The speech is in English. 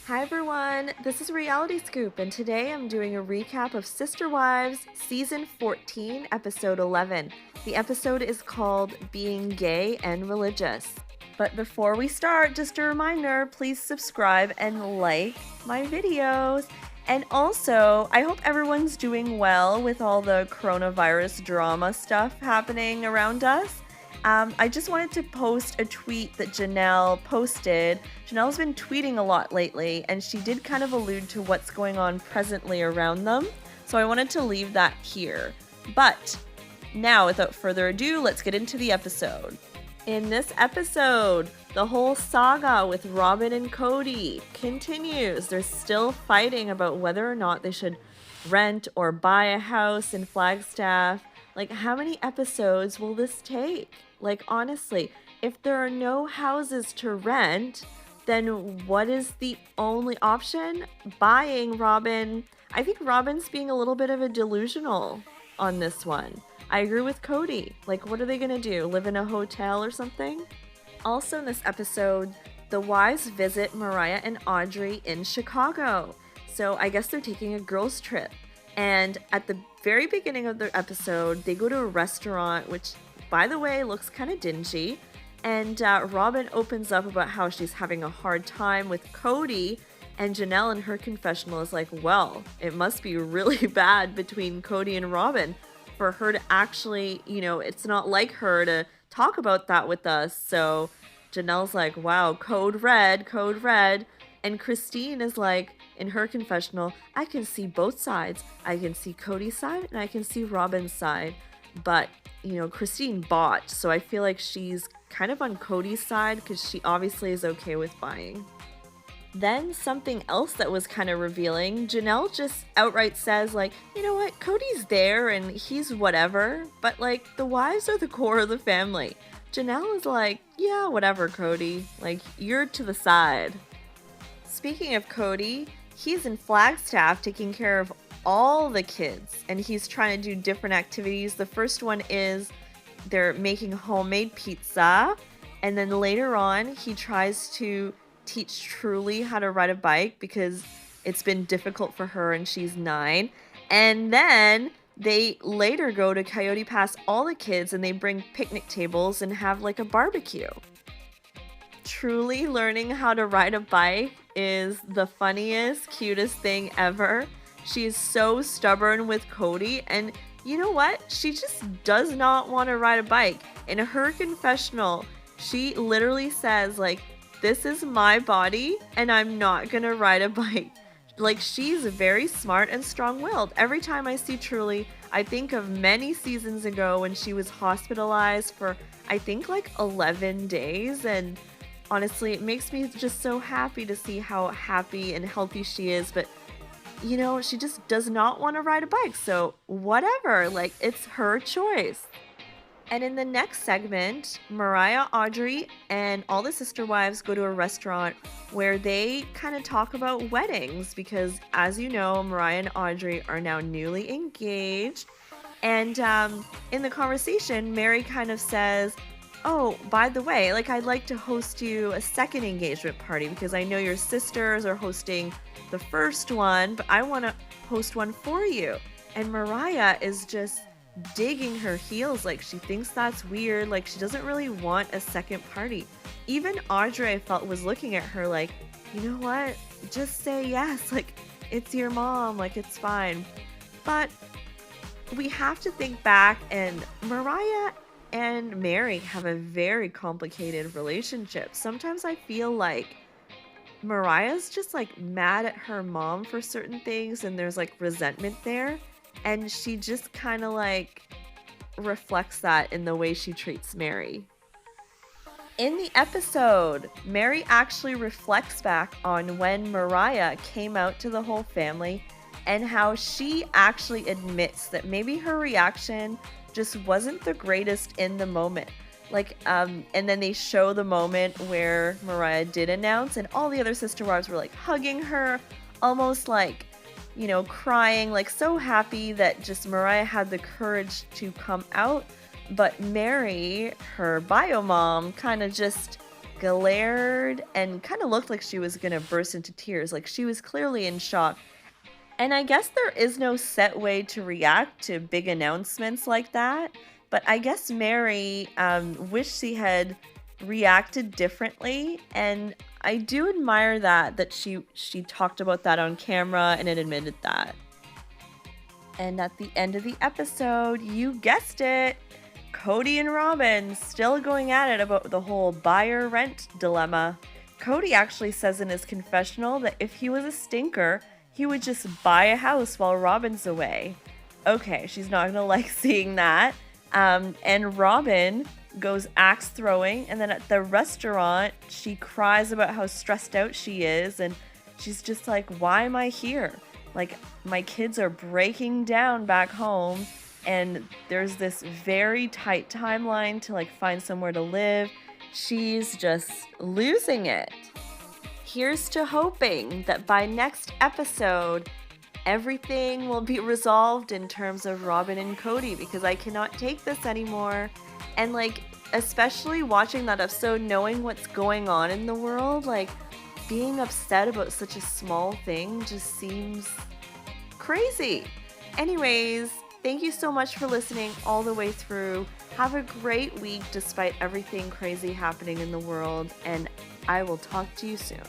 Hi everyone, this is Reality Scoop, and today I'm doing a recap of Sister Wives Season 14, Episode 11. The episode is called Being Gay and Religious. But before we start, just a reminder, please subscribe and like my videos. And also, I hope everyone's doing well with all the coronavirus drama stuff happening around us. I just wanted to post a tweet that Janelle posted. Janelle's been tweeting a lot lately, and she did kind of allude to what's going on presently around them. So I wanted to leave that here. But now, without further ado, let's get into the episode. In this episode, the whole saga with Robyn and Kody continues. They're still fighting about whether or not they should rent or buy a house in Flagstaff. Like, how many episodes will this take? Like, honestly, if there are no houses to rent, then what is the only option? Buying Robyn. I think Robyn's being a little bit of a delusional on this one. I agree with Kody. Like, what are they gonna do? Live in a hotel or something? Also in this episode, the wives visit Mariah and Audrey in Chicago. So I guess they're taking a girls' trip. And at the very beginning of the episode, they go to a restaurant, which, by the way, looks kind of dingy. And Robyn opens up about how she's having a hard time with Kody. And Janelle in her confessional is like, well, it must be really bad between Kody and Robyn for her to actually, it's not like her to talk about that with us. So Janelle's like, wow, code red, code red. And Christine is like, in her confessional, I can see both sides. I can see Kody's side and I can see Robyn's side. But, Christine bought, so I feel like she's kind of on Kody's side because she obviously is okay with buying. Then something else that was kind of revealing, Janelle just outright says, like, you know what, Kody's there and he's whatever, but like the wives are the core of the family. Janelle is like, yeah, whatever, Kody, like you're to the side. Speaking of Kody, he's in Flagstaff taking care of all the kids, and he's trying to do different activities. The first one is they're making homemade pizza, and then later on he tries to teach Truly how to ride a bike because it's been difficult for her and she's 9. And then they later go to Coyote Pass, all the kids, and they bring picnic tables and have like a barbecue. Truly learning how to ride a bike is the funniest, cutest thing ever. She is so stubborn with Kody, and you know what? She just does not want to ride a bike. In her confessional, she literally says, like, this is my body and I'm not gonna ride a bike. Like, she's very smart and strong-willed. Every time I see Truly, I think of many seasons ago when she was hospitalized for, I think, like 11 days, and honestly, it makes me just so happy to see how happy and healthy she is. But, she just does not want to ride a bike. So whatever, like, it's her choice. And in the next segment, Mariah, Audrey, and all the sister wives go to a restaurant where they kind of talk about weddings because, as you know, Mariah and Audrey are now newly engaged. And in the conversation, Meri kind of says, oh, by the way, like, I'd like to host you a second engagement party because I know your sisters are hosting the first one, but I want to host one for you. And Mariah is just digging her heels, like she thinks that's weird, like she doesn't really want a second party. Even Audrey, I felt, was looking at her like, you know what, just say yes, like it's your mom, like it's fine. But we have to think back, and Mariah and Meri have a very complicated relationship. Sometimes I feel like Mariah's just like mad at her mom for certain things and there's like resentment there, and she just kind of like reflects that in the way she treats Meri. In the episode, Meri actually reflects back on when Mariah came out to the whole family and how she actually admits that maybe her reaction just wasn't the greatest in the moment. Like, and then they show the moment where Mariah did announce, and all the other sister wives were like hugging her, almost like, crying, like so happy that just Mariah had the courage to come out. But Meri, her bio mom, kind of just glared and kind of looked like she was going to burst into tears. Like she was clearly in shock. And I guess there is no set way to react to big announcements like that. But I guess Meri wished she had reacted differently. And I do admire that she talked about that on camera and it admitted that. And at the end of the episode, you guessed it, Kody and Robyn still going at it about the whole buyer rent dilemma. Kody actually says in his confessional that if he was a stinker, he would just buy a house while Robyn's away. Okay, she's not gonna like seeing that. And Robyn goes axe throwing, and then at the restaurant, she cries about how stressed out she is, and she's just like, why am I here? Like, my kids are breaking down back home, and there's this very tight timeline to like find somewhere to live. She's just losing it. Here's to hoping that by next episode, everything will be resolved in terms of Robyn and Kody, because I cannot take this anymore. And like, especially watching that episode, knowing what's going on in the world, like being upset about such a small thing just seems crazy. Anyways, thank you so much for listening all the way through. Have a great week despite everything crazy happening in the world, and I will talk to you soon.